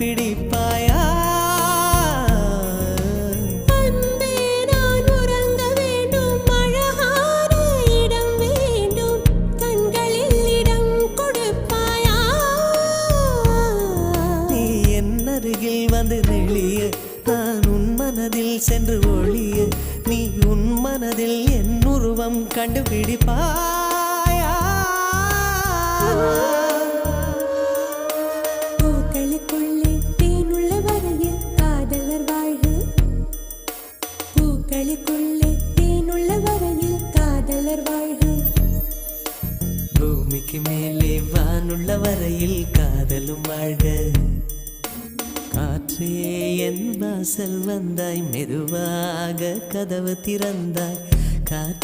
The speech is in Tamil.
கண்டுபிடிப்பாயா? அன்பே நான் உறங்க வேண்டும், அழகான இடம் வேண்டும், கண்களில் இடம் கொடுப்பாயா? நீ என் அருகில் வந்து நெளிய, நான் உன் மனதில் சென்று ஒளிய, நீ உன் மனதில் என் உருவம் கண்டுபிடிப்பாயா? பூக்களுக்குள்ளே தேனுள்ள வரையில் காதலர் வாழ்க. பூக்களுக்குள்ளே தேனுள்ள வரையில் காதலர் வாழ்க. பூமிக்கு மேலே வானுள்ள வரையில் காதலும் வாழ்க. காற்றே என் வாசல் வந்தாய், மெதுவாக கதவு திறந்தாய். காற்று